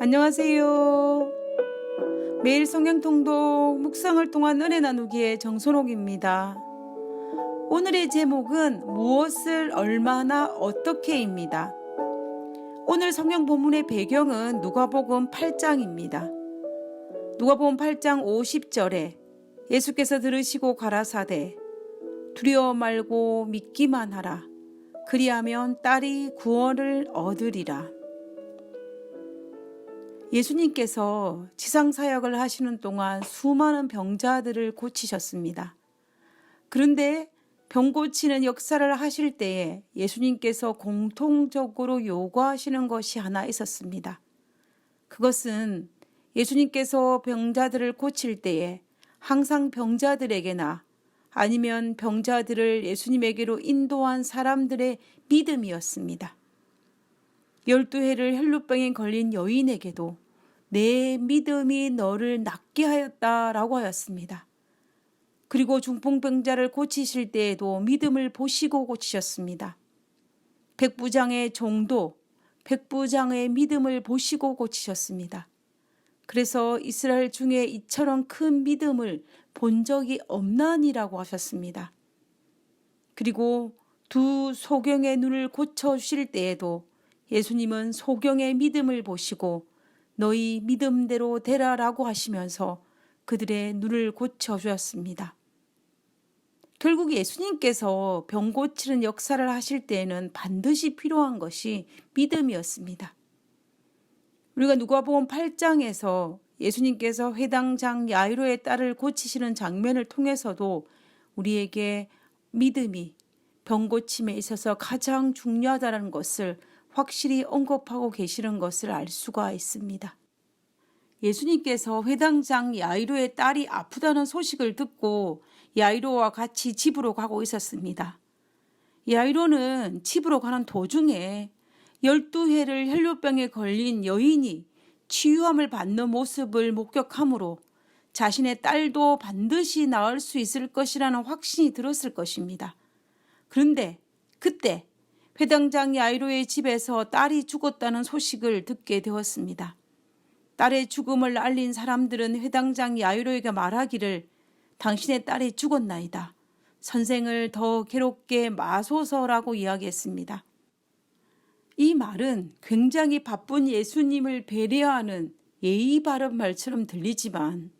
안녕하세요. 매일 성경 통독 묵상을 통한 은혜 나누기의 정선옥입니다. 오늘의 제목은 무엇을 얼마나 어떻게입니다. 오늘 성경 본문의 배경은 누가복음 8장입니다. 누가복음 8장 50절에 예수께서 들으시고 가라사대 두려워 말고 믿기만 하라. 그리하면 딸이 구원을 얻으리라. 예수님께서 지상사역을 하시는 동안 수많은 병자들을 고치셨습니다. 그런데 병 고치는 역사를 하실 때에 예수님께서 공통적으로 요구하시는 것이 하나 있었습니다. 그것은 예수님께서 병자들을 고칠 때에 항상 병자들에게나 아니면 병자들을 예수님에게로 인도한 사람들의 믿음이었습니다. 12해를 혈루병에 걸린 여인에게도 내 믿음이 너를 낫게 하였다라고 하였습니다. 그리고 중풍병자를 고치실 때에도 믿음을 보시고 고치셨습니다. 백부장의 종도 백부장의 믿음을 보시고 고치셨습니다. 그래서 이스라엘 중에 이처럼 큰 믿음을 본 적이 없나니라고 하셨습니다. 그리고 두 소경의 눈을 고쳐주실 때에도 예수님은 소경의 믿음을 보시고 너희 믿음대로 되라라고 하시면서 그들의 눈을 고쳐주었습니다. 결국 예수님께서 병 고치는 역사를 하실 때에는 반드시 필요한 것이 믿음이었습니다. 우리가 누가복음 8장에서 예수님께서 회당장 야이로의 딸을 고치시는 장면을 통해서도 우리에게 믿음이 병 고침에 있어서 가장 중요하다는 것을 확실히 언급하고 계시는 것을 알 수가 있습니다. 예수님께서 회당장 야이로의 딸이 아프다는 소식을 듣고 야이로와 같이 집으로 가고 있었습니다. 야이로는 집으로 가는 도중에 12해를 혈루병에 걸린 여인이 치유함을 받는 모습을 목격하므로 자신의 딸도 반드시 나을 수 있을 것이라는 확신이 들었을 것입니다. 그런데 그때 회당장 야이로의 집에서 딸이 죽었다는 소식을 듣게 되었습니다. 딸의 죽음을 알린 사람들은 회당장 야이로에게 말하기를 당신의 딸이 죽었나이다. 선생을 더 괴롭게 마소서라고 이야기했습니다. 이 말은 굉장히 바쁜 예수님을 배려하는 예의 바른 말처럼 들리지만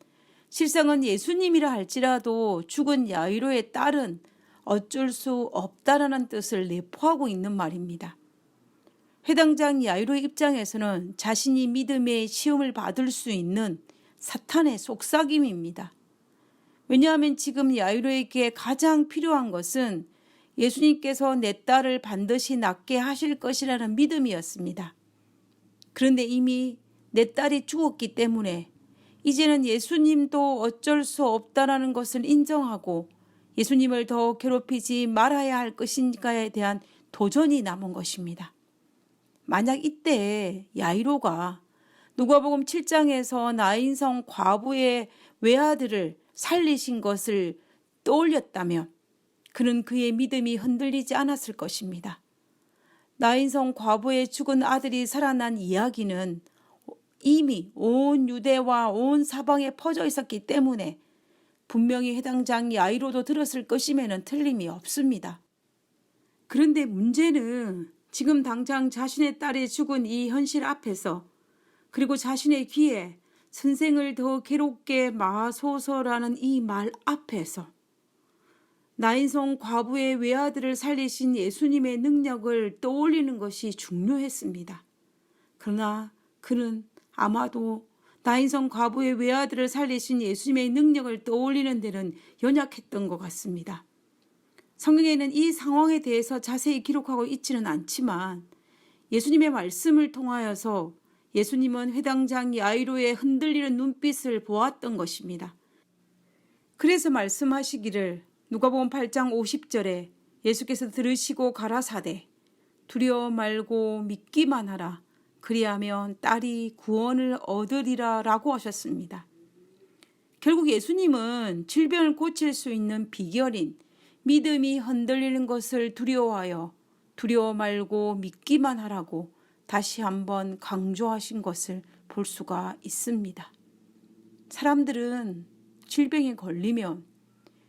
실상은 예수님이라 할지라도 죽은 야이로의 딸은 어쩔 수 없다라는 뜻을 내포하고 있는 말입니다. 회당장 야이로의 입장에서는 자신이 믿음의 시험을 받을 수 있는 사탄의 속삭임입니다. 왜냐하면 지금 야이로에게 가장 필요한 것은 예수님께서 내 딸을 반드시 낫게 하실 것이라는 믿음이었습니다. 그런데 이미 내 딸이 죽었기 때문에 이제는 예수님도 어쩔 수 없다라는 것을 인정하고 예수님을 더 괴롭히지 말아야 할 것인가에 대한 도전이 남은 것입니다. 만약 이때 야이로가 누가복음 7장에서 나인성 과부의 외아들을 살리신 것을 떠올렸다면 그는 그의 믿음이 흔들리지 않았을 것입니다. 나인성 과부의 죽은 아들이 살아난 이야기는 이미 온 유대와 온 사방에 퍼져 있었기 때문에 분명히 회당장 야이로도 들었을 것임에는 틀림이 없습니다. 그런데 문제는 지금 당장 자신의 딸이 죽은 이 현실 앞에서 그리고 자신의 귀에 선생을 더 괴롭게 마소서라는 이 말 앞에서 나인성 과부의 외아들을 살리신 예수님의 능력을 떠올리는 것이 중요했습니다. 그러나 그는 아마도 나인성 과부의 외아들을 살리신 예수님의 능력을 떠올리는 데는 연약했던 것 같습니다. 성경에는 이 상황에 대해서 자세히 기록하고 있지는 않지만 예수님의 말씀을 통하여서 예수님은 회당장 야이로의 흔들리는 눈빛을 보았던 것입니다. 그래서 말씀하시기를 누가복음 8장 50절에 예수께서 들으시고 가라사대 두려워 말고 믿기만 하라. 그리하면 딸이 구원을 얻으리라 라고 하셨습니다. 결국 예수님은 질병을 고칠 수 있는 비결인 믿음이 흔들리는 것을 두려워하여 두려워 말고 믿기만 하라고 다시 한번 강조하신 것을 볼 수가 있습니다. 사람들은 질병에 걸리면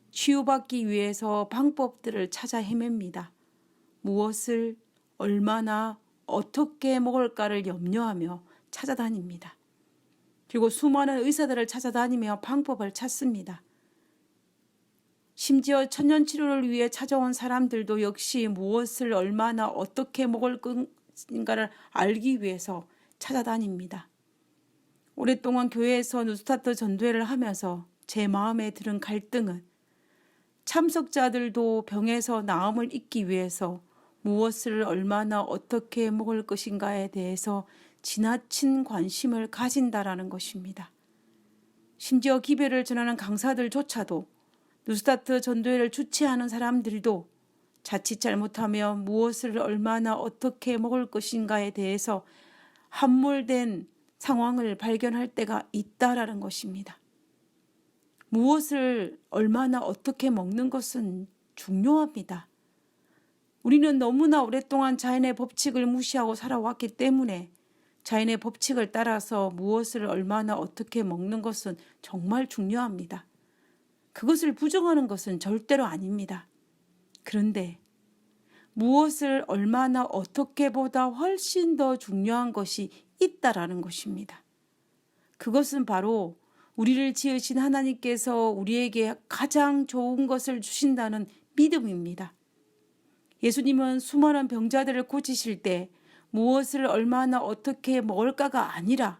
치유받기 위해서 방법들을 찾아 헤맵니다. 무엇을 얼마나 어떻게 먹을까를 염려하며 찾아다닙니다. 그리고 수많은 의사들을 찾아다니며 방법을 찾습니다. 심지어 천년치료를 위해 찾아온 사람들도 역시 무엇을 얼마나 어떻게 먹을 것인가를 알기 위해서 찾아다닙니다. 오랫동안 교회에서 뉴스타트 전도회를 하면서 제 마음에 들은 갈등은 참석자들도 병에서 나음을 잇기 위해서 무엇을 얼마나 어떻게 먹을 것인가에 대해서 지나친 관심을 가진다라는 것입니다. 심지어 기별을 전하는 강사들조차도 뉴스타트 전도회를 주최하는 사람들도 자칫 잘못하면 무엇을 얼마나 어떻게 먹을 것인가에 대해서 함몰된 상황을 발견할 때가 있다라는 것입니다. 무엇을 얼마나 어떻게 먹는 것은 중요합니다. 우리는 너무나 오랫동안 자연의 법칙을 무시하고 살아왔기 때문에 자연의 법칙을 따라서 무엇을 얼마나 어떻게 먹는 것은 정말 중요합니다. 그것을 부정하는 것은 절대로 아닙니다. 그런데 무엇을 얼마나 어떻게보다 훨씬 더 중요한 것이 있다라는 것입니다. 그것은 바로 우리를 지으신 하나님께서 우리에게 가장 좋은 것을 주신다는 믿음입니다. 예수님은 수많은 병자들을 고치실 때 무엇을 얼마나 어떻게 먹을까가 아니라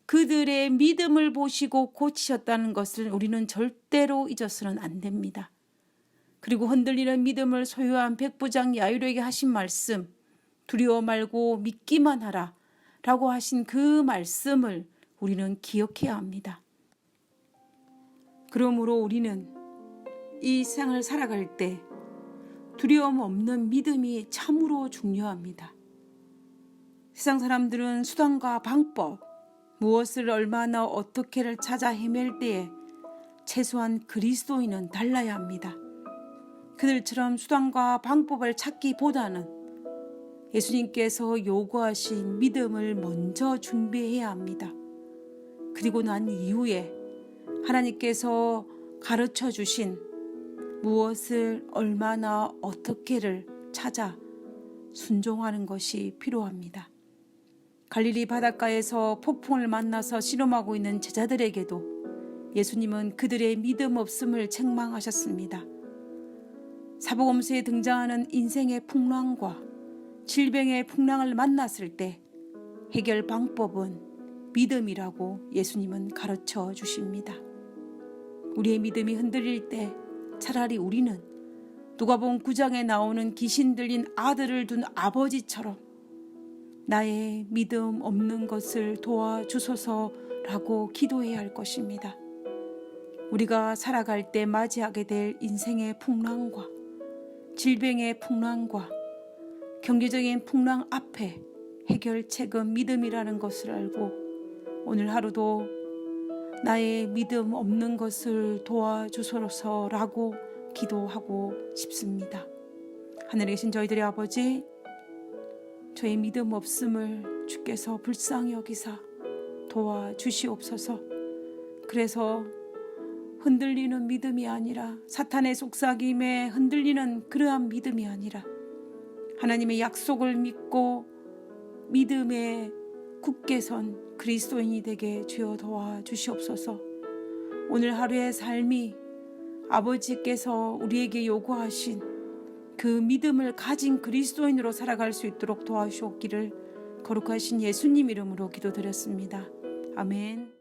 그들의 믿음을 보시고 고치셨다는 것을 우리는 절대로 잊어서는 안 됩니다. 그리고 흔들리는 믿음을 소유한 백부장 야이로에게 하신 말씀, 두려워 말고 믿기만 하라 라고 하신 그 말씀을 우리는 기억해야 합니다. 그러므로 우리는 이 세상을 살아갈 때 두려움 없는 믿음이 참으로 중요합니다. 세상 사람들은 수단과 방법, 무엇을 얼마나 어떻게를 찾아 헤맬 때에 최소한 그리스도인은 달라야 합니다. 그들처럼 수단과 방법을 찾기보다는 예수님께서 요구하신 믿음을 먼저 준비해야 합니다. 그리고 난 이후에 하나님께서 가르쳐 주신 무엇을 얼마나 어떻게를 찾아 순종하는 것이 필요합니다. 갈릴리 바닷가에서 폭풍을 만나서 씨름하고 있는 제자들에게도 예수님은 그들의 믿음 없음을 책망하셨습니다. 사복음서에 등장하는 인생의 풍랑과 질병의 풍랑을 만났을 때 해결 방법은 믿음이라고 예수님은 가르쳐 주십니다. 우리의 믿음이 흔들릴 때 차라리 우리는 누가복음 9장에 나오는 귀신 들린 아들을 둔 아버지처럼 나의 믿음 없는 것을 도와주소서라고 기도해야 할 것입니다. 우리가 살아갈 때 맞이하게 될 인생의 풍랑과 질병의 풍랑과 경제적인 풍랑 앞에 해결책은 믿음이라는 것을 알고 오늘 하루도 나의 믿음 없는 것을 도와주소서라고 기도하고 싶습니다. 하늘에 계신 저희들의 아버지, 저의 믿음 없음을 주께서 불쌍히 여기사 도와주시옵소서. 그래서 흔들리는 믿음이 아니라 사탄의 속삭임에 흔들리는 그러한 믿음이 아니라 하나님의 약속을 믿고 믿음에 굳게 선 그리스도인이 되게 주여 도와주시옵소서. 오늘 하루의 삶이 아버지께서 우리에게 요구하신 그 믿음을 가진 그리스도인으로 살아갈 수 있도록 도와주옵기를 거룩하신 예수님 이름으로 기도드렸습니다. 아멘.